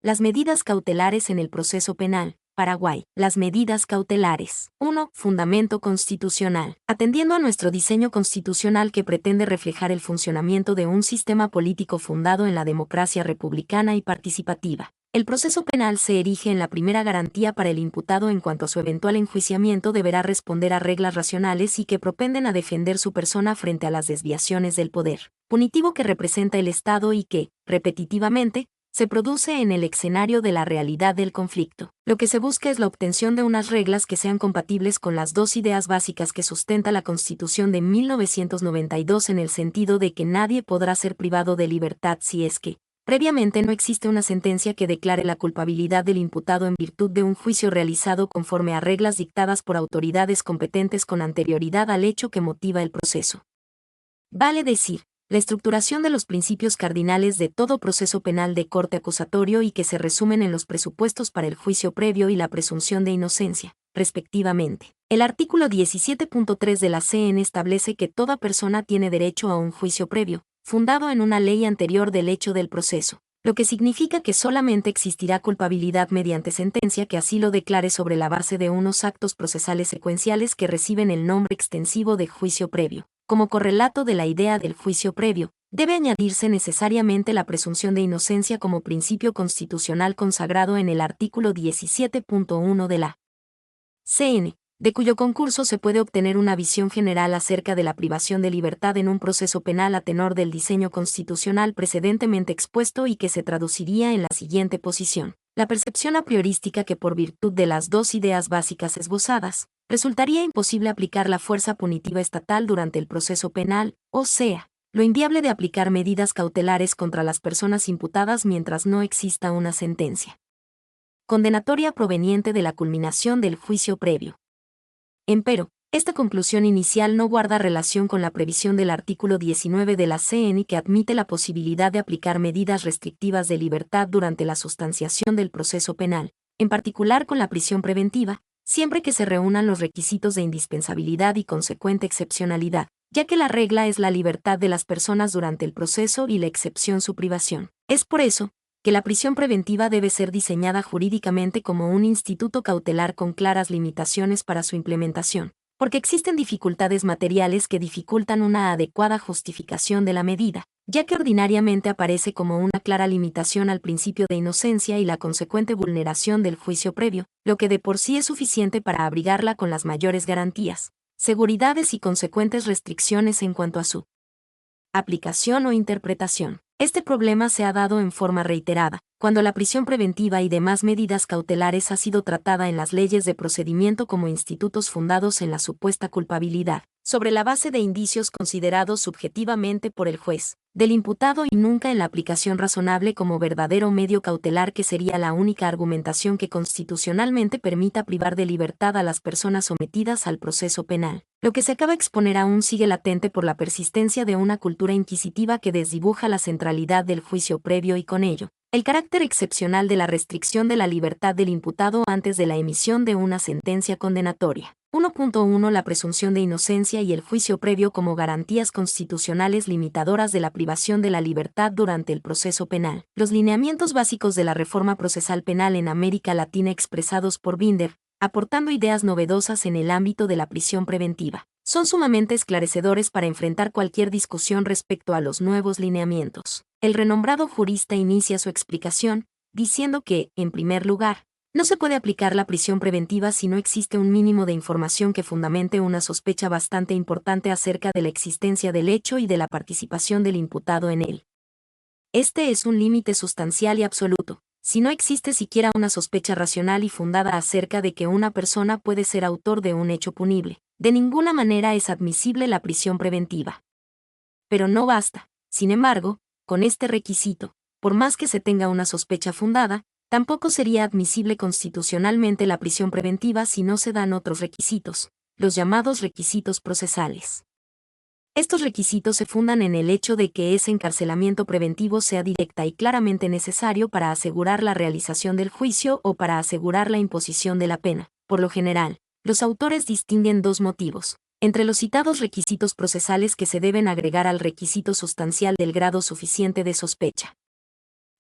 Las medidas cautelares en el proceso penal. Paraguay. Las medidas cautelares. 1. Fundamento constitucional. Atendiendo a nuestro diseño constitucional que pretende reflejar el funcionamiento de un sistema político fundado en la democracia republicana y participativa, el proceso penal se erige en la primera garantía para el imputado en cuanto a su eventual enjuiciamiento deberá responder a reglas racionales y que propenden a defender su persona frente a las desviaciones del poder punitivo que representa el Estado y que, repetitivamente, se produce en el escenario de la realidad del conflicto. Lo que se busca es la obtención de unas reglas que sean compatibles con las dos ideas básicas que sustenta la Constitución de 1992 en el sentido de que nadie podrá ser privado de libertad si es que, previamente no existe una sentencia que declare la culpabilidad del imputado en virtud de un juicio realizado conforme a reglas dictadas por autoridades competentes con anterioridad al hecho que motiva el proceso. Vale decir, la estructuración de los principios cardinales de todo proceso penal de corte acusatorio y que se resumen en los presupuestos para el juicio previo y la presunción de inocencia, respectivamente. El artículo 17.3 de la CN establece que toda persona tiene derecho a un juicio previo, fundado en una ley anterior del hecho del proceso, lo que significa que solamente existirá culpabilidad mediante sentencia que así lo declare sobre la base de unos actos procesales secuenciales que reciben el nombre extensivo de juicio previo. Como correlato de la idea del juicio previo, debe añadirse necesariamente la presunción de inocencia como principio constitucional consagrado en el artículo 17.1 de la CN, de cuyo concurso se puede obtener una visión general acerca de la privación de libertad en un proceso penal a tenor del diseño constitucional precedentemente expuesto y que se traduciría en la siguiente posición. La percepción a priorística que por virtud de las dos ideas básicas esbozadas, resultaría imposible aplicar la fuerza punitiva estatal durante el proceso penal, o sea, lo inviable de aplicar medidas cautelares contra las personas imputadas mientras no exista una sentencia condenatoria proveniente de la culminación del juicio previo. Empero, esta conclusión inicial no guarda relación con la previsión del artículo 19 de la CN que admite la posibilidad de aplicar medidas restrictivas de libertad durante la sustanciación del proceso penal, en particular con la prisión preventiva, siempre que se reúnan los requisitos de indispensabilidad y consecuente excepcionalidad, ya que la regla es la libertad de las personas durante el proceso y la excepción su privación. Es por eso que la prisión preventiva debe ser diseñada jurídicamente como un instituto cautelar con claras limitaciones para su implementación, porque existen dificultades materiales que dificultan una adecuada justificación de la medida, ya que ordinariamente aparece como una clara limitación al principio de inocencia y la consecuente vulneración del juicio previo, lo que de por sí es suficiente para abrigarla con las mayores garantías, seguridades y consecuentes restricciones en cuanto a su aplicación o interpretación. Este problema se ha dado en forma reiterada, cuando la prisión preventiva y demás medidas cautelares ha sido tratada en las leyes de procedimiento como institutos fundados en la supuesta culpabilidad, sobre la base de indicios considerados subjetivamente por el juez, del imputado y nunca en la aplicación razonable como verdadero medio cautelar que sería la única argumentación que constitucionalmente permita privar de libertad a las personas sometidas al proceso penal. Lo que se acaba de exponer aún sigue latente por la persistencia de una cultura inquisitiva que desdibuja la centralidad del juicio previo y con ello, el carácter excepcional de la restricción de la libertad del imputado antes de la emisión de una sentencia condenatoria. 1.1 La presunción de inocencia y el juicio previo como garantías constitucionales limitadoras de la privación de la libertad durante el proceso penal. Los lineamientos básicos de la reforma procesal penal en América Latina expresados por Binder, aportando ideas novedosas en el ámbito de la prisión preventiva, son sumamente esclarecedores para enfrentar cualquier discusión respecto a los nuevos lineamientos. El renombrado jurista inicia su explicación, diciendo que, en primer lugar, no se puede aplicar la prisión preventiva si no existe un mínimo de información que fundamente una sospecha bastante importante acerca de la existencia del hecho y de la participación del imputado en él. Este es un límite sustancial y absoluto. Si no existe siquiera una sospecha racional y fundada acerca de que una persona puede ser autor de un hecho punible, de ninguna manera es admisible la prisión preventiva. Pero no basta, sin embargo, con este requisito, por más que se tenga una sospecha fundada, tampoco sería admisible constitucionalmente la prisión preventiva si no se dan otros requisitos, los llamados requisitos procesales. Estos requisitos se fundan en el hecho de que ese encarcelamiento preventivo sea directa y claramente necesario para asegurar la realización del juicio o para asegurar la imposición de la pena. Por lo general, los autores distinguen dos motivos entre los citados requisitos procesales que se deben agregar al requisito sustancial del grado suficiente de sospecha.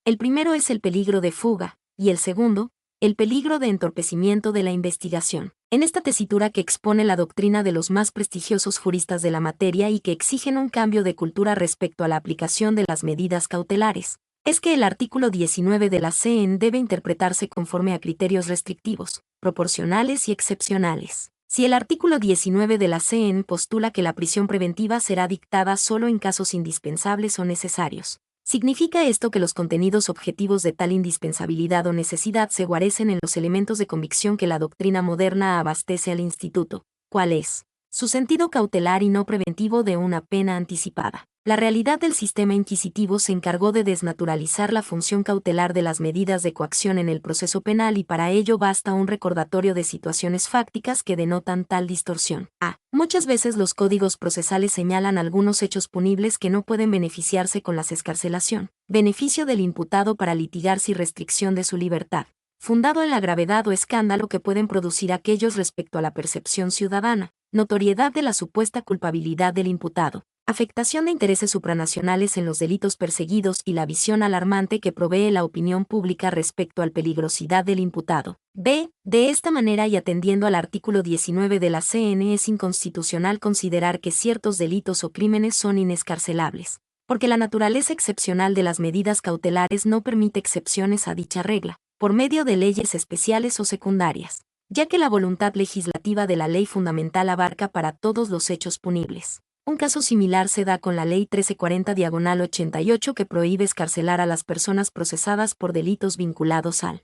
El primero es el peligro de fuga, y el segundo, el peligro de entorpecimiento de la investigación. En esta tesitura que expone la doctrina de los más prestigiosos juristas de la materia y que exigen un cambio de cultura respecto a la aplicación de las medidas cautelares, es que el artículo 19 de la CEN debe interpretarse conforme a criterios restrictivos, proporcionales y excepcionales. Si el artículo 19 de la CEN postula que la prisión preventiva será dictada solo en casos indispensables o necesarios, significa esto que los contenidos objetivos de tal indispensabilidad o necesidad se guarecen en los elementos de convicción que la doctrina moderna abastece al instituto, cuál es su sentido cautelar y no preventivo de una pena anticipada. La realidad del sistema inquisitivo se encargó de desnaturalizar la función cautelar de las medidas de coacción en el proceso penal y para ello basta un recordatorio de situaciones fácticas que denotan tal distorsión. Muchas veces los códigos procesales señalan algunos hechos punibles que no pueden beneficiarse con la excarcelación, beneficio del imputado para litigar sin restricción de su libertad, fundado en la gravedad o escándalo que pueden producir aquellos respecto a la percepción ciudadana, notoriedad de la supuesta culpabilidad del imputado, afectación de intereses supranacionales en los delitos perseguidos y la visión alarmante que provee la opinión pública respecto a la peligrosidad del imputado. B. De esta manera y atendiendo al artículo 19 de la CN es inconstitucional considerar que ciertos delitos o crímenes son inescarcelables, porque la naturaleza excepcional de las medidas cautelares no permite excepciones a dicha regla, por medio de leyes especiales o secundarias, ya que la voluntad legislativa de la ley fundamental abarca para todos los hechos punibles. Un caso similar se da con la Ley 1340/88 que prohíbe excarcelar a las personas procesadas por delitos vinculados al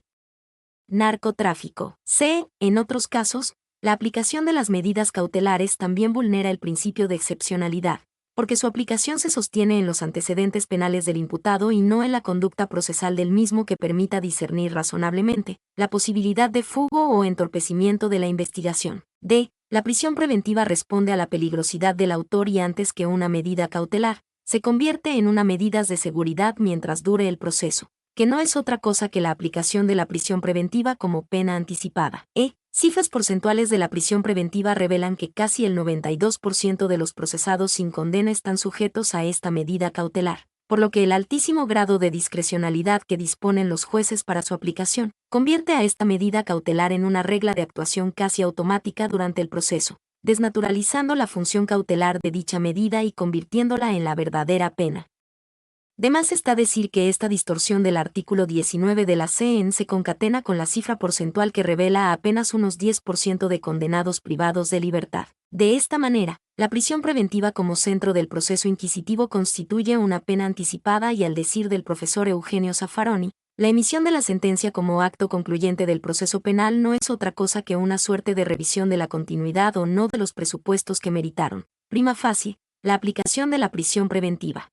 narcotráfico. C. En otros casos, la aplicación de las medidas cautelares también vulnera el principio de excepcionalidad, porque su aplicación se sostiene en los antecedentes penales del imputado y no en la conducta procesal del mismo que permita discernir razonablemente la posibilidad de fugo o entorpecimiento de la investigación. D. La prisión preventiva responde a la peligrosidad del autor y antes que una medida cautelar, se convierte en una medida de seguridad mientras dure el proceso, que no es otra cosa que la aplicación de la prisión preventiva como pena anticipada. Cifras porcentuales de la prisión preventiva revelan que casi el 92% de los procesados sin condena están sujetos a esta medida cautelar, por lo que el altísimo grado de discrecionalidad que disponen los jueces para su aplicación, convierte a esta medida cautelar en una regla de actuación casi automática durante el proceso, desnaturalizando la función cautelar de dicha medida y convirtiéndola en la verdadera pena. De más está decir que esta distorsión del artículo 19 de la CN se concatena con la cifra porcentual que revela a apenas unos 10% de condenados privados de libertad. De esta manera, la prisión preventiva como centro del proceso inquisitivo constituye una pena anticipada y al decir del profesor Eugenio Zaffaroni, la emisión de la sentencia como acto concluyente del proceso penal no es otra cosa que una suerte de revisión de la continuidad o no de los presupuestos que meritaron, prima facie, la aplicación de la prisión preventiva.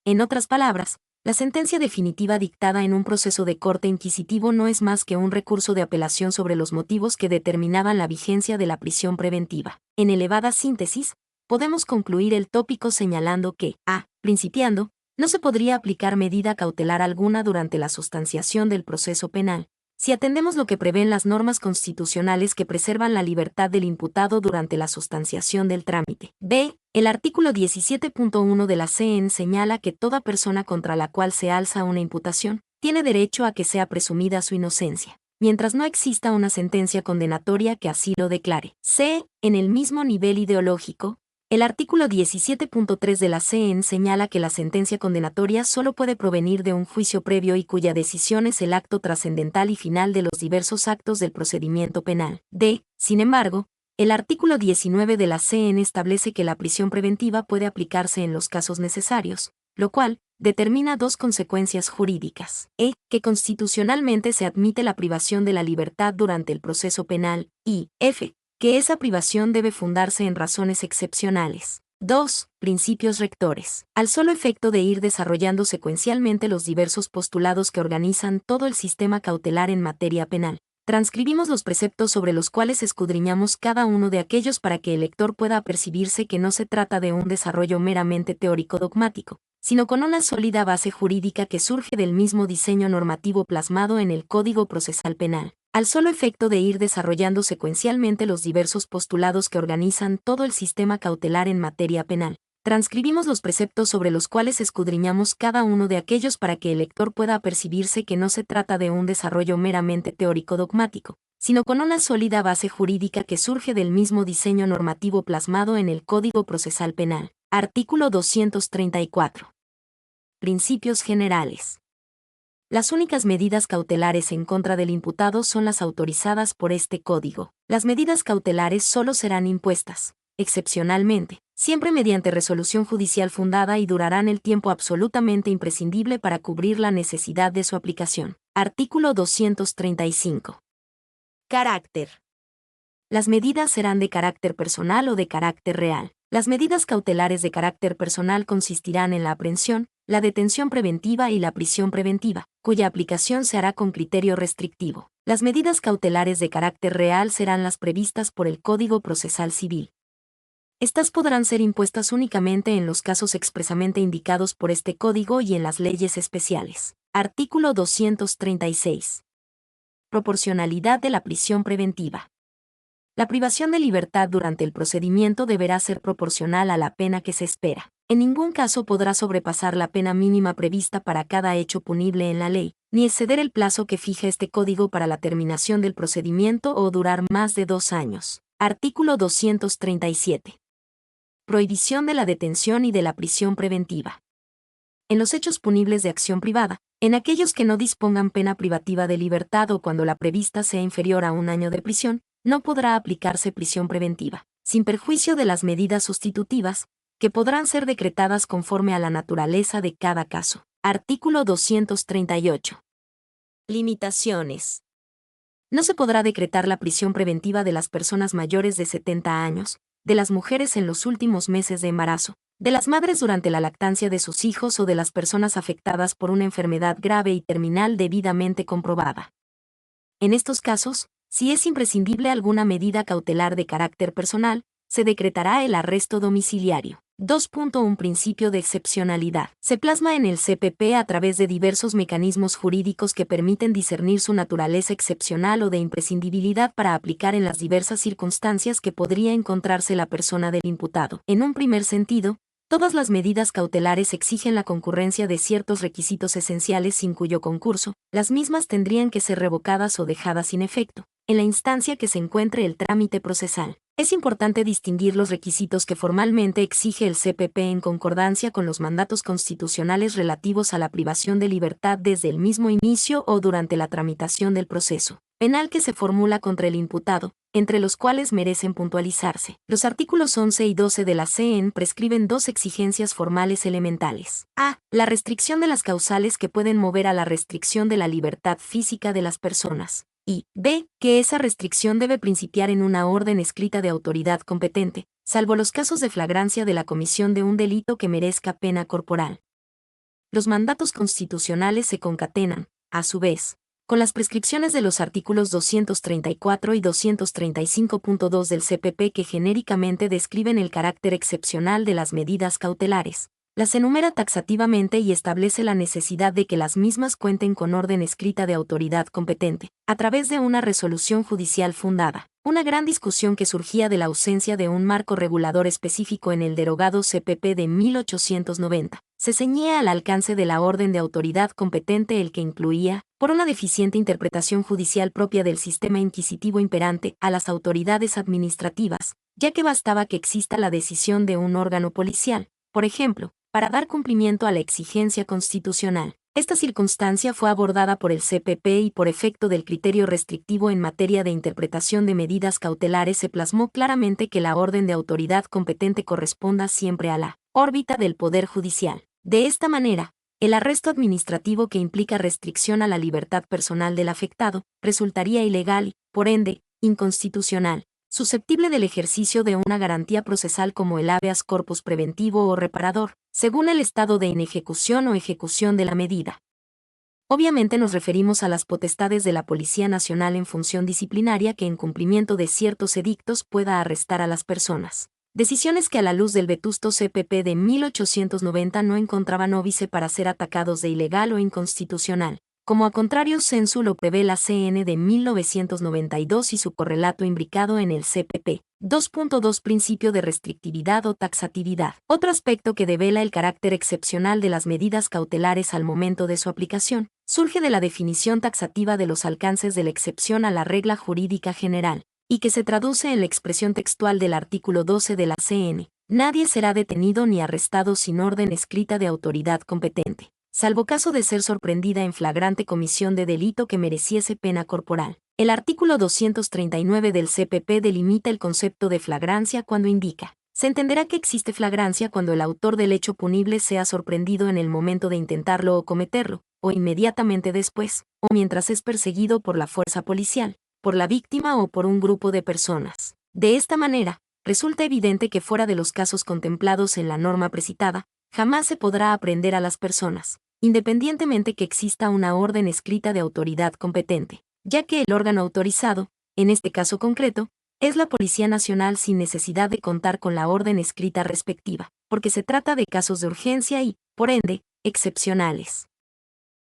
En otras palabras, la sentencia definitiva dictada en un proceso de corte inquisitivo no es más que un recurso de apelación sobre los motivos que determinaban la vigencia de la prisión preventiva. En elevada síntesis, podemos concluir el tópico señalando que, principiando, no se podría aplicar medida cautelar alguna durante la sustanciación del proceso penal, si atendemos lo que prevén las normas constitucionales que preservan la libertad del imputado durante la sustanciación del trámite. B. El artículo 17.1 de la CN señala que toda persona contra la cual se alza una imputación, tiene derecho a que sea presumida su inocencia, mientras no exista una sentencia condenatoria que así lo declare. C. En el mismo nivel ideológico, el artículo 17.3 de la CN señala que la sentencia condenatoria solo puede provenir de un juicio previo y cuya decisión es el acto trascendental y final de los diversos actos del procedimiento penal. D. Sin embargo, el artículo 19 de la CN establece que la prisión preventiva puede aplicarse en los casos necesarios, lo cual determina dos consecuencias jurídicas. Que constitucionalmente se admite la privación de la libertad durante el proceso penal, y f. que esa privación debe fundarse en razones excepcionales. 2. Principios rectores. Al solo efecto de ir desarrollando secuencialmente los diversos postulados que organizan todo el sistema cautelar en materia penal, transcribimos los preceptos sobre los cuales escudriñamos cada uno de aquellos para que el lector pueda apercibirse que no se trata de un desarrollo meramente teórico-dogmático, sino con una sólida base jurídica que surge del mismo diseño normativo plasmado en el Código Procesal Penal. Al solo efecto de ir desarrollando secuencialmente los diversos postulados que organizan todo el sistema cautelar en materia penal, transcribimos los preceptos sobre los cuales escudriñamos cada uno de aquellos para que el lector pueda apercibirse que no se trata de un desarrollo meramente teórico dogmático, sino con una sólida base jurídica que surge del mismo diseño normativo plasmado en el Código Procesal Penal. Artículo 234. Principios generales. Las únicas medidas cautelares en contra del imputado son las autorizadas por este código. Las medidas cautelares solo serán impuestas, excepcionalmente, siempre mediante resolución judicial fundada y durarán el tiempo absolutamente imprescindible para cubrir la necesidad de su aplicación. Artículo 235. Carácter. Las medidas serán de carácter personal o de carácter real. Las medidas cautelares de carácter personal consistirán en la aprehensión, la detención preventiva y la prisión preventiva, cuya aplicación se hará con criterio restrictivo. Las medidas cautelares de carácter real serán las previstas por el Código Procesal Civil. Estas podrán ser impuestas únicamente en los casos expresamente indicados por este código y en las leyes especiales. Artículo 236. Proporcionalidad de la prisión preventiva. La privación de libertad durante el procedimiento deberá ser proporcional a la pena que se espera. En ningún caso podrá sobrepasar la pena mínima prevista para cada hecho punible en la ley, ni exceder el plazo que fija este código para la terminación del procedimiento o durar más de 2 años. Artículo 237. Prohibición de la detención y de la prisión preventiva. En los hechos punibles de acción privada, en aquellos que no dispongan pena privativa de libertad o cuando la prevista sea inferior a 1 año de prisión, no podrá aplicarse prisión preventiva, sin perjuicio de las medidas sustitutivas, que podrán ser decretadas conforme a la naturaleza de cada caso. Artículo 238. Limitaciones. No se podrá decretar la prisión preventiva de las personas mayores de 70 años, de las mujeres en los últimos meses de embarazo, de las madres durante la lactancia de sus hijos o de las personas afectadas por una enfermedad grave y terminal debidamente comprobada. En estos casos, si es imprescindible alguna medida cautelar de carácter personal, se decretará el arresto domiciliario. 2.1 Principio de excepcionalidad. Se plasma en el CPP a través de diversos mecanismos jurídicos que permiten discernir su naturaleza excepcional o de imprescindibilidad para aplicar en las diversas circunstancias que podría encontrarse la persona del imputado. En un primer sentido, todas las medidas cautelares exigen la concurrencia de ciertos requisitos esenciales sin cuyo concurso, las mismas tendrían que ser revocadas o dejadas sin efecto, en la instancia que se encuentre el trámite procesal. Es importante distinguir los requisitos que formalmente exige el CPP en concordancia con los mandatos constitucionales relativos a la privación de libertad desde el mismo inicio o durante la tramitación del proceso penal que se formula contra el imputado, entre los cuales merecen puntualizarse. Los artículos 11 y 12 de la CEN prescriben 2 exigencias formales elementales. A. La restricción de las causales que pueden mover a la restricción de la libertad física de las personas. Y b. Que esa restricción debe principiar en una orden escrita de autoridad competente, salvo los casos de flagrancia de la comisión de un delito que merezca pena corporal. Los mandatos constitucionales se concatenan, a su vez, con las prescripciones de los artículos 234 y 235.2 del CPP que genéricamente describen el carácter excepcional de las medidas cautelares. Las enumera taxativamente y establece la necesidad de que las mismas cuenten con orden escrita de autoridad competente, a través de una resolución judicial fundada. Una gran discusión que surgía de la ausencia de un marco regulador específico en el derogado CPP de 1890. Se ceñía al alcance de la orden de autoridad competente el que incluía, por una deficiente interpretación judicial propia del sistema inquisitivo imperante, a las autoridades administrativas, ya que bastaba que exista la decisión de un órgano policial, por ejemplo, para dar cumplimiento a la exigencia constitucional. Esta circunstancia fue abordada por el CPP y por efecto del criterio restrictivo en materia de interpretación de medidas cautelares se plasmó claramente que la orden de autoridad competente corresponda siempre a la órbita del Poder Judicial. De esta manera, el arresto administrativo que implica restricción a la libertad personal del afectado resultaría ilegal y, por ende, inconstitucional, susceptible del ejercicio de una garantía procesal como el habeas corpus preventivo o reparador, según el estado de inejecución o ejecución de la medida. Obviamente nos referimos a las potestades de la Policía Nacional en función disciplinaria que en cumplimiento de ciertos edictos pueda arrestar a las personas. Decisiones que a la luz del vetusto CPP de 1890 no encontraban óbice para ser atacados de ilegal o inconstitucional. como a contrario sensu lo prevé la CN de 1992 y su correlato imbricado en el CPP. 2.2 Principio de restrictividad o taxatividad. Otro aspecto que devela el carácter excepcional de las medidas cautelares al momento de su aplicación, surge de la definición taxativa de los alcances de la excepción a la regla jurídica general, y que se traduce en la expresión textual del artículo 12 de la CN. Nadie será detenido ni arrestado sin orden escrita de autoridad competente, salvo caso de ser sorprendida en flagrante comisión de delito que mereciese pena corporal. El artículo 239 del CPP delimita el concepto de flagrancia cuando indica: se entenderá que existe flagrancia cuando el autor del hecho punible sea sorprendido en el momento de intentarlo o cometerlo, o inmediatamente después, o mientras es perseguido por la fuerza policial, por la víctima o por un grupo de personas. De esta manera, resulta evidente que fuera de los casos contemplados en la norma precitada, jamás se podrá aprehender a las personas, independientemente que exista una orden escrita de autoridad competente, ya que el órgano autorizado, en este caso concreto, es la Policía Nacional sin necesidad de contar con la orden escrita respectiva, porque se trata de casos de urgencia y, por ende, excepcionales.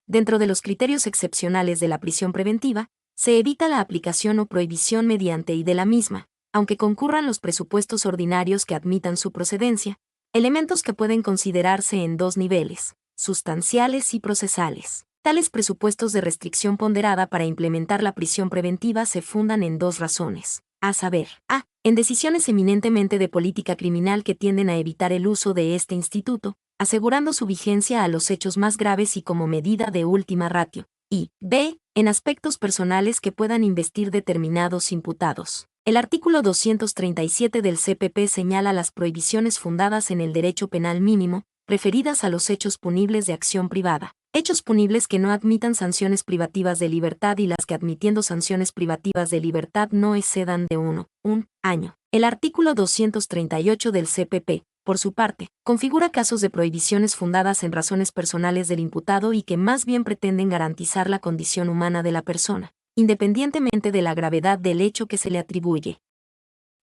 Dentro de los criterios excepcionales de la prisión preventiva, se evita la aplicación o prohibición mediante y de la misma, aunque concurran los presupuestos ordinarios que admitan su procedencia, elementos que pueden considerarse en dos niveles: sustanciales y procesales. Tales presupuestos de restricción ponderada para implementar la prisión preventiva se fundan en dos razones, a saber, a. En decisiones eminentemente de política criminal que tienden a evitar el uso de este instituto, asegurando su vigencia a los hechos más graves y como medida de última ratio, y b. En aspectos personales que puedan investir determinados imputados. El artículo 237 del CPP señala las prohibiciones fundadas en el derecho penal mínimo, referidas a los hechos punibles de acción privada. Hechos punibles que no admitan sanciones privativas de libertad y las que admitiendo sanciones privativas de libertad no excedan de un año. El artículo 238 del CPP, por su parte, configura casos de prohibiciones fundadas en razones personales del imputado y que más bien pretenden garantizar la condición humana de la persona, independientemente de la gravedad del hecho que se le atribuye.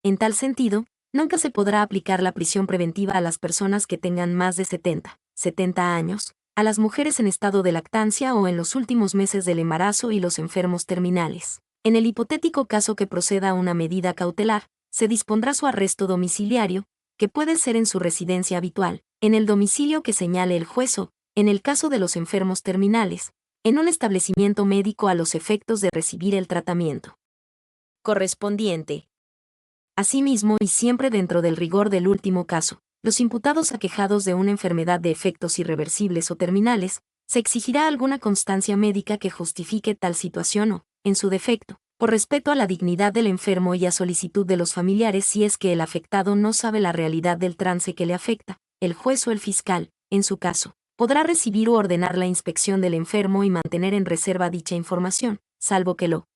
En tal sentido, nunca se podrá aplicar la prisión preventiva a las personas que tengan más de 70 años, a las mujeres en estado de lactancia o en los últimos meses del embarazo y los enfermos terminales. En el hipotético caso que proceda a una medida cautelar, se dispondrá su arresto domiciliario, que puede ser en su residencia habitual, en el domicilio que señale el juez o, en el caso de los enfermos terminales, en un establecimiento médico a los efectos de recibir el tratamiento correspondiente. Asimismo, y siempre dentro del rigor del último caso, los imputados aquejados de una enfermedad de efectos irreversibles o terminales, se exigirá alguna constancia médica que justifique tal situación o, en su defecto, por respeto a la dignidad del enfermo y a solicitud de los familiares si es que el afectado no sabe la realidad del trance que le afecta, el juez o el fiscal, en su caso, podrá recibir u ordenar la inspección del enfermo y mantener en reserva dicha información, salvo que lo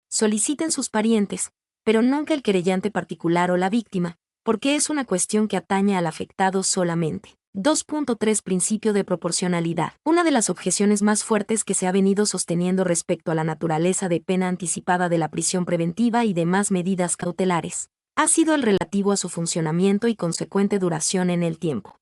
soliciten sus parientes, pero nunca el querellante particular o la víctima, porque es una cuestión que atañe al afectado solamente. 2.3 Principio de proporcionalidad. Una de las objeciones más fuertes que se ha venido sosteniendo respecto a la naturaleza de pena anticipada de la prisión preventiva y demás medidas cautelares, ha sido el relativo a su funcionamiento y consecuente duración en el tiempo.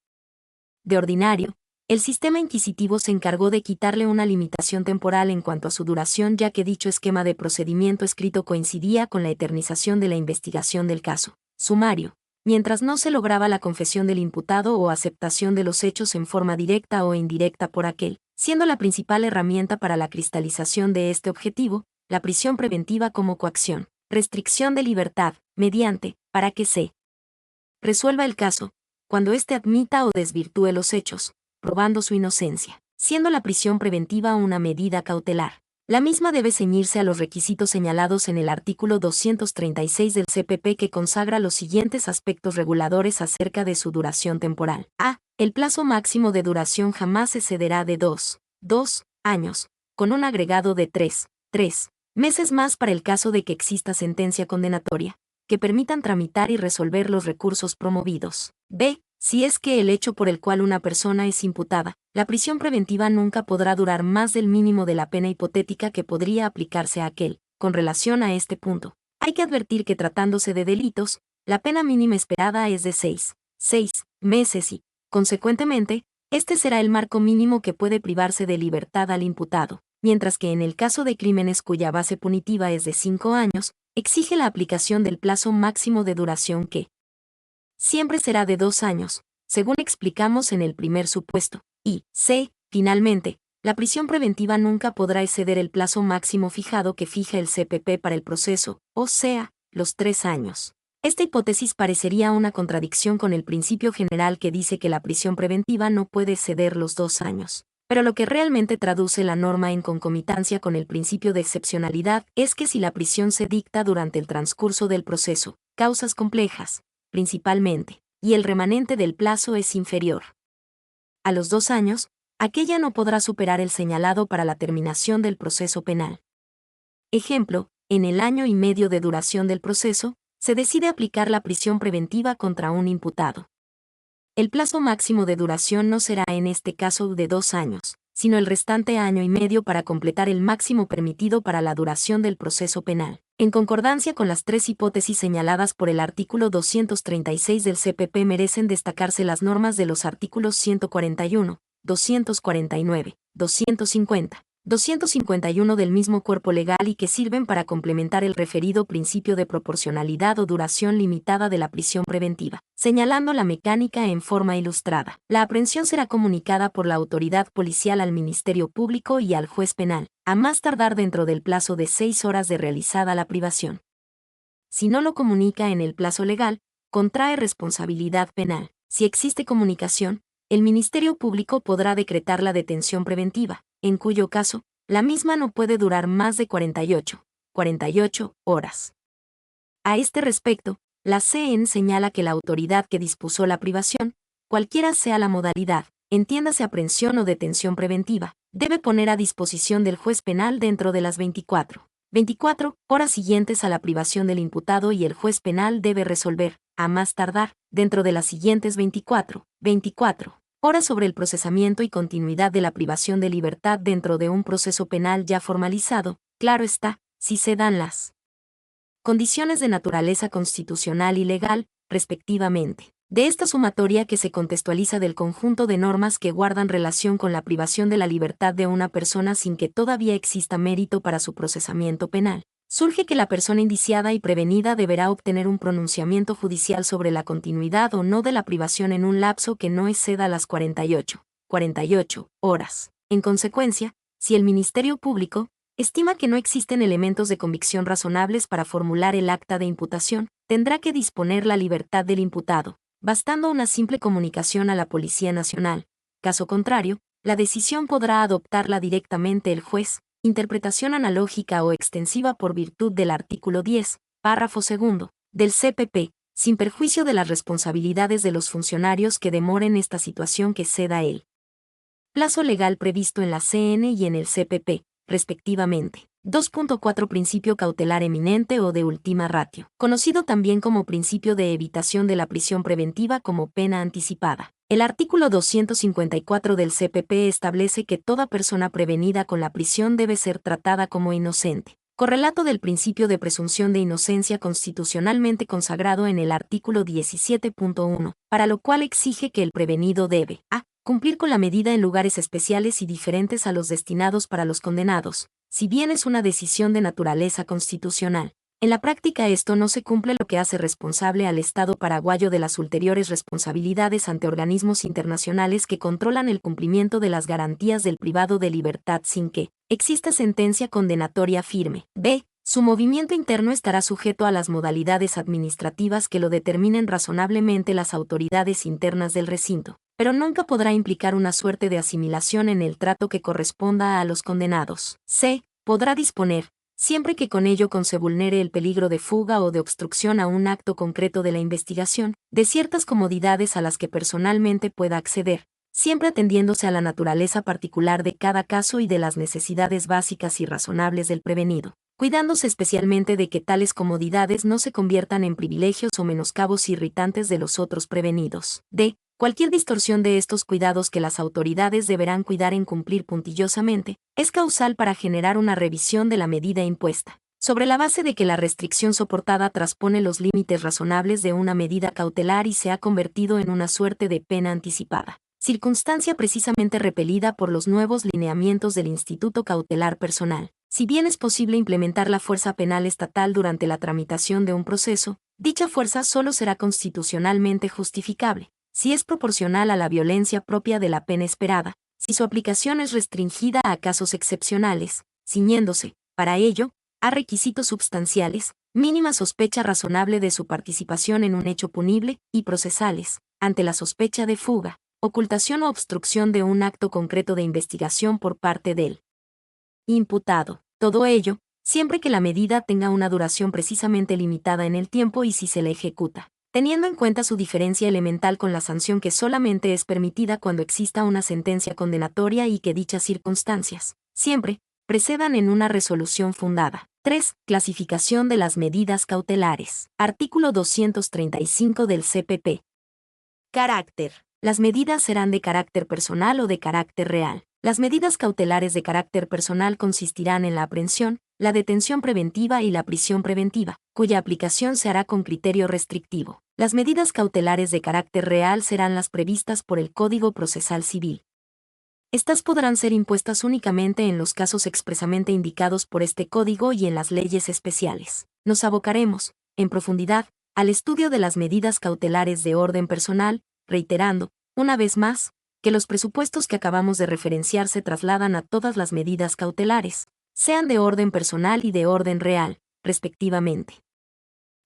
De ordinario, el sistema inquisitivo se encargó de quitarle una limitación temporal en cuanto a su duración, ya que dicho esquema de procedimiento escrito coincidía con la eternización de la investigación del caso sumario, mientras no se lograba la confesión del imputado o aceptación de los hechos en forma directa o indirecta por aquel, siendo la principal herramienta para la cristalización de este objetivo, la prisión preventiva como coacción, restricción de libertad, mediante, para que se resuelva el caso, cuando éste admita o desvirtúe los hechos, probando su inocencia, siendo la prisión preventiva una medida cautelar. La misma debe ceñirse a los requisitos señalados en el artículo 236 del CPP, que consagra los siguientes aspectos reguladores acerca de su duración temporal. A. El plazo máximo de duración jamás excederá de 2 años, con un agregado de 3 meses más para el caso de que exista sentencia condenatoria, que permitan tramitar y resolver los recursos promovidos. B. Si es que el hecho por el cual una persona es imputada, la prisión preventiva nunca podrá durar más del mínimo de la pena hipotética que podría aplicarse a aquel. Con relación a este punto, hay que advertir que tratándose de delitos, la pena mínima esperada es de 6 meses y, consecuentemente, este será el marco mínimo que puede privarse de libertad al imputado. mientras que en el caso de crímenes cuya base punitiva es de 5 años, exige la aplicación del plazo máximo de duración que siempre será de 2 años, según explicamos en el primer supuesto, y c. Finalmente, la prisión preventiva nunca podrá exceder el plazo máximo fijado que fija el CPP para el proceso, o sea, los 3 años. Esta hipótesis parecería una contradicción con el principio general que dice que la prisión preventiva no puede exceder los 2 años. Pero lo que realmente traduce la norma en concomitancia con el principio de excepcionalidad es que si la prisión se dicta durante el transcurso del proceso, causas complejas, principalmente, y el remanente del plazo es inferior a los 2 años, aquella no podrá superar el señalado para la terminación del proceso penal. Ejemplo, en el año y medio de duración del proceso, se decide aplicar la prisión preventiva contra un imputado. El plazo máximo de duración no será en este caso de 2 años, sino el restante año y medio para completar el máximo permitido para la duración del proceso penal. En concordancia con las 3 hipótesis señaladas por el artículo 236 del CPP merecen destacarse las normas de los artículos 141, 249, 250, 251 del mismo cuerpo legal y que sirven para complementar el referido principio de proporcionalidad o duración limitada de la prisión preventiva, señalando la mecánica en forma ilustrada. La aprehensión será comunicada por la autoridad policial al Ministerio Público y al juez penal, a más tardar dentro del plazo de 6 horas de realizada la privación. Si no lo comunica en el plazo legal, contrae responsabilidad penal. Si existe comunicación, el Ministerio Público podrá decretar la detención preventiva, en cuyo caso, la misma no puede durar más de 48 horas. A este respecto, la CEN señala que la autoridad que dispuso la privación, cualquiera sea la modalidad, entiéndase aprehensión o detención preventiva, debe poner a disposición del juez penal dentro de las 24 horas siguientes a la privación del imputado y el juez penal debe resolver, a más tardar, dentro de las siguientes 24 horas sobre el procesamiento y continuidad de la privación de libertad dentro de un proceso penal ya formalizado, claro está, si se dan las condiciones de naturaleza constitucional y legal, respectivamente. De esta sumatoria que se contextualiza del conjunto de normas que guardan relación con la privación de la libertad de una persona sin que todavía exista mérito para su procesamiento penal, surge que la persona indiciada y prevenida deberá obtener un pronunciamiento judicial sobre la continuidad o no de la privación en un lapso que no exceda las 48 horas. En consecuencia, si el Ministerio Público estima que no existen elementos de convicción razonables para formular el acta de imputación, tendrá que disponer la libertad del imputado, bastando una simple comunicación a la Policía Nacional. Caso contrario, la decisión podrá adoptarla directamente el juez, interpretación analógica o extensiva por virtud del artículo 10, párrafo segundo, del CPP, sin perjuicio de las responsabilidades de los funcionarios que demoren esta situación que ceda el plazo legal previsto en la CN y en el CPP, respectivamente. 2.4 Principio cautelar eminente o de ultima ratio, conocido también como principio de evitación de la prisión preventiva como pena anticipada. El artículo 254 del CPP establece que toda persona prevenida con la prisión debe ser tratada como inocente, correlato del principio de presunción de inocencia constitucionalmente consagrado en el artículo 17.1, para lo cual exige que el prevenido debe a. Cumplir con la medida en lugares especiales y diferentes a los destinados para los condenados, si bien es una decisión de naturaleza constitucional. En la práctica esto no se cumple, lo que hace responsable al Estado paraguayo de las ulteriores responsabilidades ante organismos internacionales que controlan el cumplimiento de las garantías del privado de libertad sin que exista sentencia condenatoria firme. B. Su movimiento interno estará sujeto a las modalidades administrativas que lo determinen razonablemente las autoridades internas del recinto, pero nunca podrá implicar una suerte de asimilación en el trato que corresponda a los condenados. C. Podrá disponer, siempre que con ello se vulnere el peligro de fuga o de obstrucción a un acto concreto de la investigación, de ciertas comodidades a las que personalmente pueda acceder, siempre atendiéndose a la naturaleza particular de cada caso y de las necesidades básicas y razonables del prevenido, cuidándose especialmente de que tales comodidades no se conviertan en privilegios o menoscabos irritantes de los otros prevenidos. D. Cualquier distorsión de estos cuidados que las autoridades deberán cuidar en cumplir puntillosamente, es causal para generar una revisión de la medida impuesta, sobre la base de que la restricción soportada traspone los límites razonables de una medida cautelar y se ha convertido en una suerte de pena anticipada. circunstancia precisamente repelida por los nuevos lineamientos del Instituto Cautelar Personal. Si bien es posible implementar la fuerza penal estatal durante la tramitación de un proceso, dicha fuerza solo será constitucionalmente justificable si es proporcional a la violencia propia de la pena esperada, si su aplicación es restringida a casos excepcionales, ciñéndose, para ello, a requisitos substanciales, mínima sospecha razonable de su participación en un hecho punible, y procesales, ante la sospecha de fuga, ocultación o obstrucción de un acto concreto de investigación por parte del imputado. Todo ello, siempre que la medida tenga una duración precisamente limitada en el tiempo y si se le ejecuta, teniendo en cuenta su diferencia elemental con la sanción que solamente es permitida cuando exista una sentencia condenatoria y que dichas circunstancias, siempre, precedan en una resolución fundada. 3. Clasificación de las medidas cautelares. Artículo 235 del CPP. Carácter. Las medidas serán de carácter personal o de carácter real. Las medidas cautelares de carácter personal consistirán en la aprehensión, la detención preventiva y la prisión preventiva, cuya aplicación se hará con criterio restrictivo. Las medidas cautelares de carácter real serán las previstas por el Código Procesal Civil. Estas podrán ser impuestas únicamente en los casos expresamente indicados por este código y en las leyes especiales. Nos abocaremos, en profundidad, al estudio de las medidas cautelares de orden personal, reiterando, una vez más, que los presupuestos que acabamos de referenciar se trasladan a todas las medidas cautelares, sean de orden personal y de orden real, respectivamente.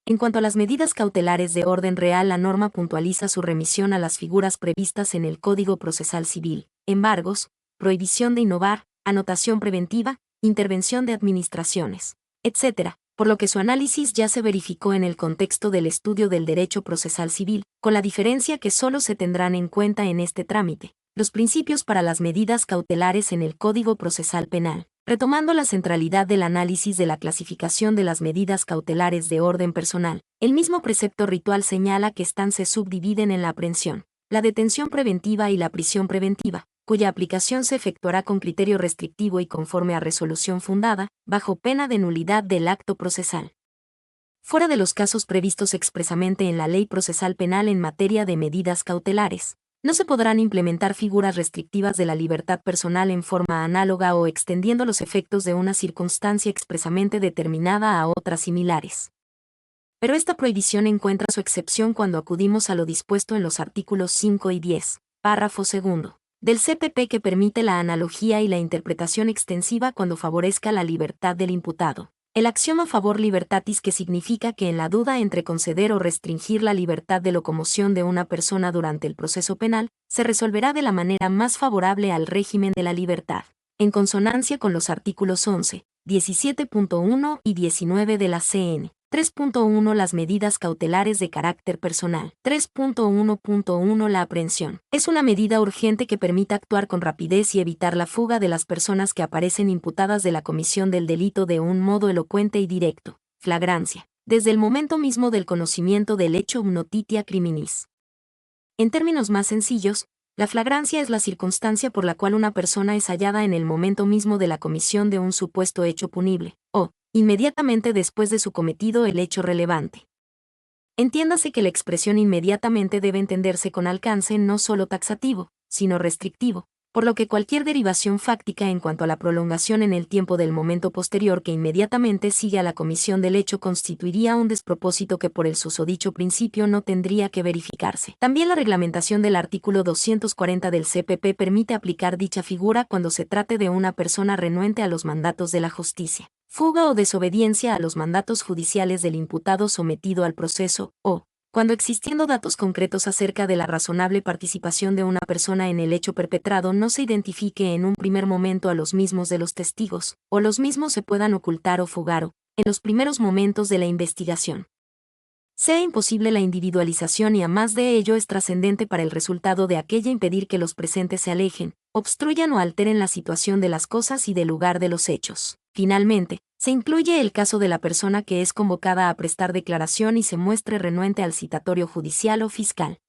En cuanto a las medidas cautelares de orden real, la norma puntualiza su remisión a las figuras previstas en el Código Procesal Civil: embargos, prohibición de innovar, anotación preventiva, intervención de administraciones, etc., por lo que su análisis ya se verificó en el contexto del estudio del derecho procesal civil, con la diferencia que solo se tendrán en cuenta en este trámite los principios para las medidas cautelares en el Código Procesal Penal, retomando la centralidad del análisis de la clasificación de las medidas cautelares de orden personal. El mismo precepto ritual señala que éstas se subdividen en la aprehensión, la detención preventiva y la prisión preventiva, cuya aplicación se efectuará con criterio restrictivo y conforme a resolución fundada, bajo pena de nulidad del acto procesal. Fuera de los casos previstos expresamente en la Ley Procesal Penal en materia de medidas cautelares, no se podrán implementar figuras restrictivas de la libertad personal en forma análoga o extendiendo los efectos de una circunstancia expresamente determinada a otras similares. Pero esta prohibición encuentra su excepción cuando acudimos a lo dispuesto en los artículos 5 y 10, párrafo segundo, del CPP, que permite la analogía y la interpretación extensiva cuando favorezca la libertad del imputado. El axioma favor libertatis, que significa que en la duda entre conceder o restringir la libertad de locomoción de una persona durante el proceso penal, se resolverá de la manera más favorable al régimen de la libertad, en consonancia con los artículos 11, 17.1 y 19 de la CN. 3.1 Las medidas cautelares de carácter personal. 3.1.1 La aprehensión. Es una medida urgente que permita actuar con rapidez y evitar la fuga de las personas que aparecen imputadas de la comisión del delito de un modo elocuente y directo. Flagrancia. Desde el momento mismo del conocimiento del hecho notitia criminis. En términos más sencillos, la flagrancia es la circunstancia por la cual una persona es hallada en el momento mismo de la comisión de un supuesto hecho punible, o, inmediatamente después de su cometido el hecho relevante. Entiéndase que la expresión inmediatamente debe entenderse con alcance no solo taxativo, sino restrictivo, por lo que cualquier derivación fáctica en cuanto a la prolongación en el tiempo del momento posterior que inmediatamente sigue a la comisión del hecho constituiría un despropósito que por el susodicho principio no tendría que verificarse. También la reglamentación del artículo 240 del CPP permite aplicar dicha figura cuando se trate de una persona renuente a los mandatos de la justicia, fuga o desobediencia a los mandatos judiciales del imputado sometido al proceso, o cuando existiendo datos concretos acerca de la razonable participación de una persona en el hecho perpetrado no se identifique en un primer momento a los mismos de los testigos, o los mismos se puedan ocultar o fugar, o, en los primeros momentos de la investigación, sea imposible la individualización y a más de ello es trascendente para el resultado de aquella impedir que los presentes se alejen, obstruyan o alteren la situación de las cosas y del lugar de los hechos. Finalmente, se incluye el caso de la persona que es convocada a prestar declaración y se muestre renuente al citatorio judicial o fiscal.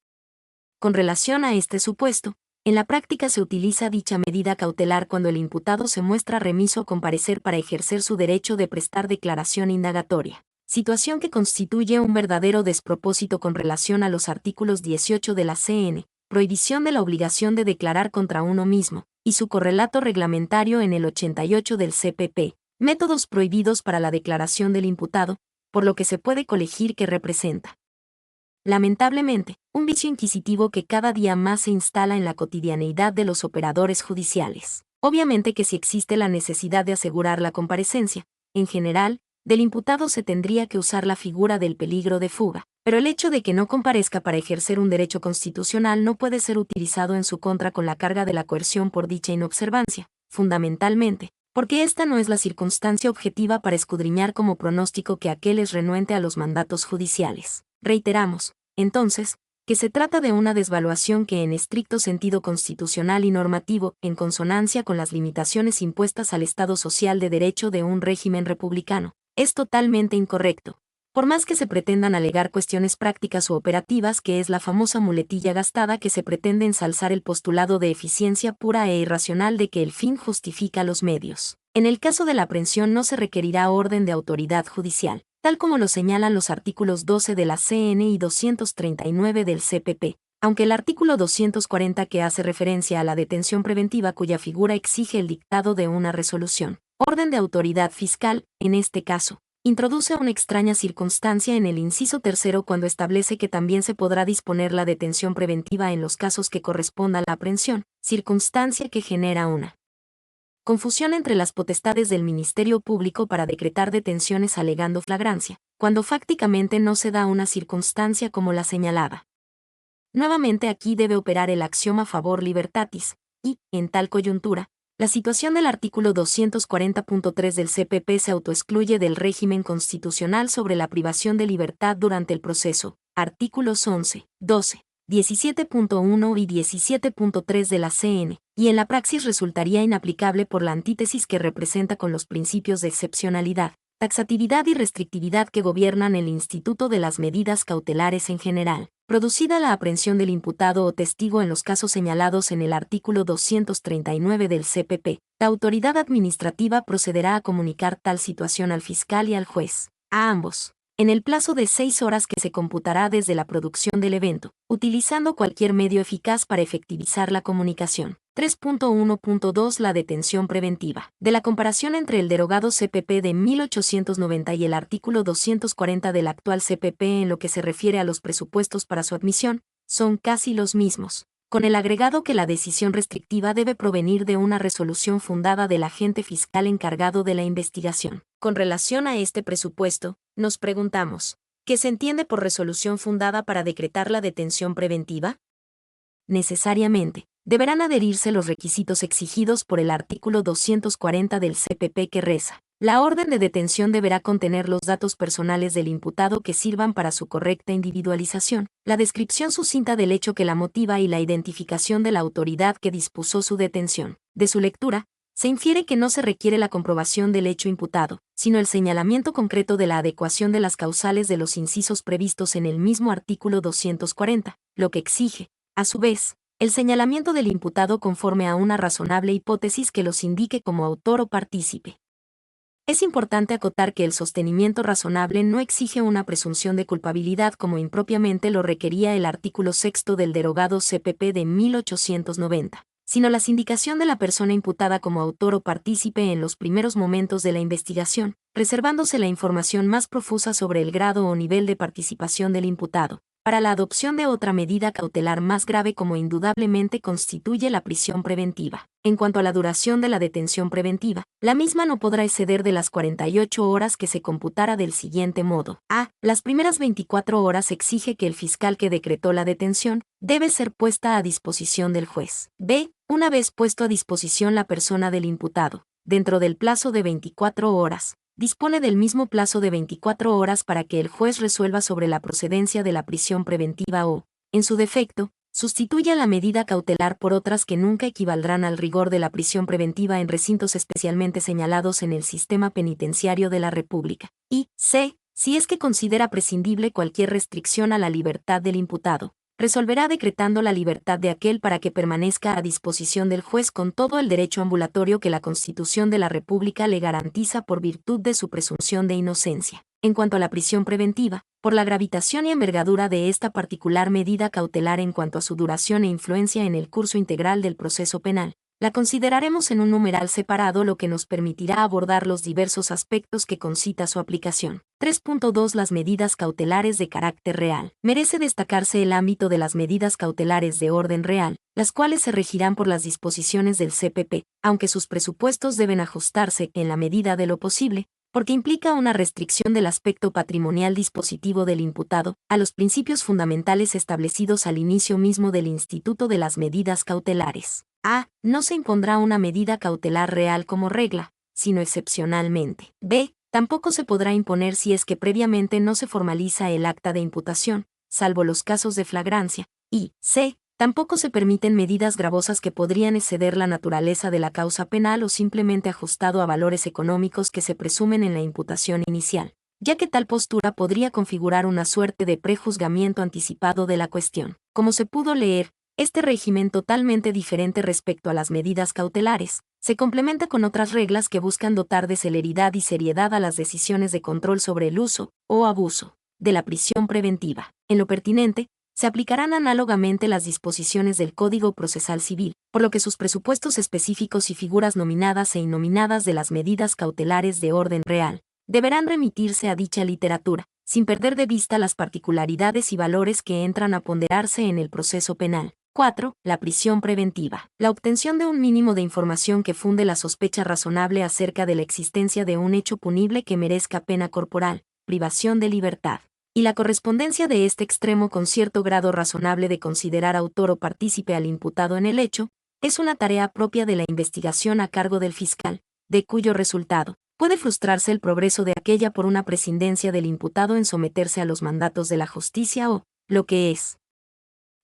Con relación a este supuesto, en la práctica se utiliza dicha medida cautelar cuando el imputado se muestra remiso a comparecer para ejercer su derecho de prestar declaración indagatoria, situación que constituye un verdadero despropósito con relación a los artículos 18 de la CN, prohibición de la obligación de declarar contra uno mismo, y su correlato reglamentario en el 88 del CPP, métodos prohibidos para la declaración del imputado, por lo que se puede colegir que representa, lamentablemente, un vicio inquisitivo que cada día más se instala en la cotidianeidad de los operadores judiciales. Obviamente que si existe la necesidad de asegurar la comparecencia, en general, del imputado se tendría que usar la figura del peligro de fuga, pero el hecho de que no comparezca para ejercer un derecho constitucional no puede ser utilizado en su contra con la carga de la coerción por dicha inobservancia, fundamentalmente, porque esta no es la circunstancia objetiva para escudriñar como pronóstico que aquel es renuente a los mandatos judiciales. Reiteramos, entonces, que se trata de una desvaluación que en estricto sentido constitucional y normativo, en consonancia con las limitaciones impuestas al Estado social de derecho de un régimen republicano, es totalmente incorrecto. Por más que se pretendan alegar cuestiones prácticas u operativas, que es la famosa muletilla gastada que se pretende ensalzar el postulado de eficiencia pura e irracional de que el fin justifica los medios. En el caso de la aprehensión no se requerirá orden de autoridad judicial, tal como lo señalan los artículos 12 de la CN y 239 del CPP, aunque el artículo 240 que hace referencia a la detención preventiva cuya figura exige el dictado de una resolución, orden de autoridad fiscal, en este caso, introduce una extraña circunstancia en el inciso tercero cuando establece que también se podrá disponer la detención preventiva en los casos que corresponda a la aprehensión, circunstancia que genera una confusión entre las potestades del Ministerio Público para decretar detenciones alegando flagrancia, cuando fácticamente no se da una circunstancia como la señalada. Nuevamente aquí debe operar el axioma favor libertatis, y, en tal coyuntura, la situación del artículo 240.3 del CPP se autoexcluye del régimen constitucional sobre la privación de libertad durante el proceso, artículos 11, 12, 17.1 y 17.3 de la CN, y en la praxis resultaría inaplicable por la antítesis que representa con los principios de excepcionalidad, taxatividad y restrictividad que gobiernan el instituto de las medidas cautelares en general. Producida la aprehensión del imputado o testigo en los casos señalados en el artículo 239 del CPP, la autoridad administrativa procederá a comunicar tal situación al fiscal y al juez, a ambos, en el plazo de 6 horas que se computará desde la producción del evento, utilizando cualquier medio eficaz para efectivizar la comunicación. 3.1.2 La detención preventiva. De la comparación entre el derogado CPP de 1890 y el artículo 240 del actual CPP en lo que se refiere a los presupuestos para su admisión, son casi los mismos, con el agregado que la decisión restrictiva debe provenir de una resolución fundada del agente fiscal encargado de la investigación. Con relación a este presupuesto, nos preguntamos, ¿qué se entiende por resolución fundada para decretar la detención preventiva? Necesariamente, deberán adherirse los requisitos exigidos por el artículo 240 del CPP que reza: la orden de detención deberá contener los datos personales del imputado que sirvan para su correcta individualización, la descripción sucinta del hecho que la motiva y la identificación de la autoridad que dispuso su detención. De su lectura, se infiere que no se requiere la comprobación del hecho imputado, sino el señalamiento concreto de la adecuación de las causales de los incisos previstos en el mismo artículo 240, lo que exige, a su vez, el señalamiento del imputado conforme a una razonable hipótesis que los indique como autor o partícipe. Es importante acotar que el sostenimiento razonable no exige una presunción de culpabilidad como impropiamente lo requería el artículo 6 del derogado CPP de 1890, sino la sindicación de la persona imputada como autor o partícipe en los primeros momentos de la investigación, reservándose la información más profusa sobre el grado o nivel de participación del imputado, para la adopción de otra medida cautelar más grave como indudablemente constituye la prisión preventiva. En cuanto a la duración de la detención preventiva, la misma no podrá exceder de las 48 horas que se computara del siguiente modo. A. Las primeras 24 horas exige que el fiscal que decretó la detención debe ser puesta a disposición del juez. B. Una vez puesto a disposición la persona del imputado, dentro del plazo de 24 horas, dispone del mismo plazo de 24 horas para que el juez resuelva sobre la procedencia de la prisión preventiva o, en su defecto, sustituya la medida cautelar por otras que nunca equivaldrán al rigor de la prisión preventiva en recintos especialmente señalados en el sistema penitenciario de la República. Y c. Si es que considera prescindible cualquier restricción a la libertad del imputado, resolverá decretando la libertad de aquel para que permanezca a disposición del juez con todo el derecho ambulatorio que la Constitución de la República le garantiza por virtud de su presunción de inocencia. En cuanto a la prisión preventiva, por la gravitación y envergadura de esta particular medida cautelar en cuanto a su duración e influencia en el curso integral del proceso penal, la consideraremos en un numeral separado, lo que nos permitirá abordar los diversos aspectos que concita su aplicación. 3.2 Las medidas cautelares de carácter real. Merece destacarse el ámbito de las medidas cautelares de orden real, las cuales se regirán por las disposiciones del CPP, aunque sus presupuestos deben ajustarse, en la medida de lo posible, porque implica una restricción del aspecto patrimonial dispositivo del imputado, a los principios fundamentales establecidos al inicio mismo del Instituto de las Medidas Cautelares. A. No se impondrá una medida cautelar real como regla, sino excepcionalmente. B. Tampoco se podrá imponer si es que previamente no se formaliza el acta de imputación, salvo los casos de flagrancia. Y C. Tampoco se permiten medidas gravosas que podrían exceder la naturaleza de la causa penal o simplemente ajustado a valores económicos que se presumen en la imputación inicial, ya que tal postura podría configurar una suerte de prejuzgamiento anticipado de la cuestión. Como se pudo leer, este régimen totalmente diferente respecto a las medidas cautelares, se complementa con otras reglas que buscan dotar de celeridad y seriedad a las decisiones de control sobre el uso, o abuso, de la prisión preventiva. En lo pertinente, se aplicarán análogamente las disposiciones del Código Procesal Civil, por lo que sus presupuestos específicos y figuras nominadas e innominadas de las medidas cautelares de orden real deberán remitirse a dicha literatura, sin perder de vista las particularidades y valores que entran a ponderarse en el proceso penal. 4. La prisión preventiva. La obtención de un mínimo de información que funde la sospecha razonable acerca de la existencia de un hecho punible que merezca pena corporal, privación de libertad, y la correspondencia de este extremo con cierto grado razonable de considerar autor o partícipe al imputado en el hecho, es una tarea propia de la investigación a cargo del fiscal, de cuyo resultado puede frustrarse el progreso de aquella por una prescindencia del imputado en someterse a los mandatos de la justicia o, lo que es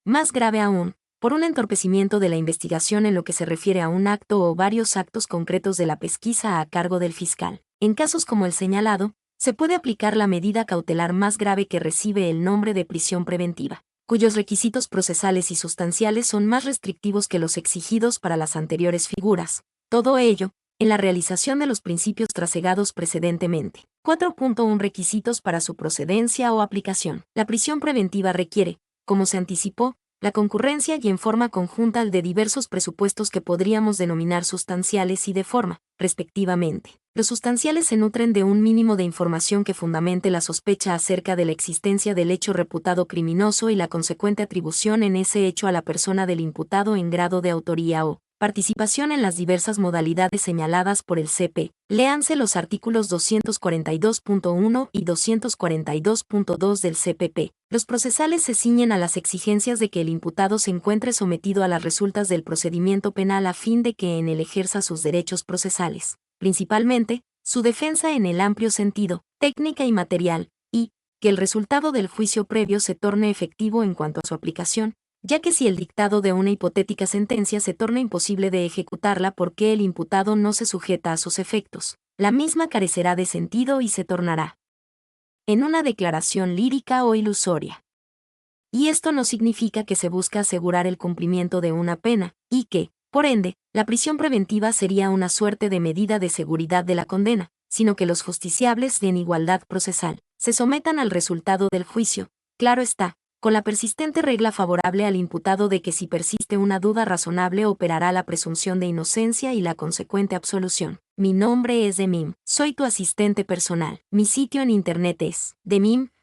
más grave aún, por un entorpecimiento de la investigación en lo que se refiere a un acto o varios actos concretos de la pesquisa a cargo del fiscal. En casos como el señalado, se puede aplicar la medida cautelar más grave que recibe el nombre de prisión preventiva, cuyos requisitos procesales y sustanciales son más restrictivos que los exigidos para las anteriores figuras. Todo ello, en la realización de los principios trasegados precedentemente. 4.1 Requisitos para su procedencia o aplicación. La prisión preventiva requiere, como se anticipó, la concurrencia y en forma conjunta de diversos presupuestos que podríamos denominar sustanciales y de forma, respectivamente. Los sustanciales se nutren de un mínimo de información que fundamente la sospecha acerca de la existencia del hecho reputado criminoso y la consecuente atribución en ese hecho a la persona del imputado en grado de autoría o participación en las diversas modalidades señaladas por el CP. Léanse los artículos 242.1 y 242.2 del CPP. Los procesales se ciñen a las exigencias de que el imputado se encuentre sometido a las resultas del procedimiento penal a fin de que en él ejerza sus derechos procesales, principalmente, su defensa en el amplio sentido, técnica y material, y que el resultado del juicio previo se torne efectivo en cuanto a su aplicación, ya que si el dictado de una hipotética sentencia se torna imposible de ejecutarla porque el imputado no se sujeta a sus efectos, la misma carecerá de sentido y se tornará en una declaración lírica o ilusoria. Y esto no significa que se busca asegurar el cumplimiento de una pena, y que, por ende, la prisión preventiva sería una suerte de medida de seguridad de la condena, sino que los justiciables en igualdad procesal se sometan al resultado del juicio, claro está, con la persistente regla favorable al imputado de que si persiste una duda razonable operará la presunción de inocencia y la consecuente absolución. Mi nombre es Demim, soy tu asistente personal. Mi sitio en internet es demim.es.tl.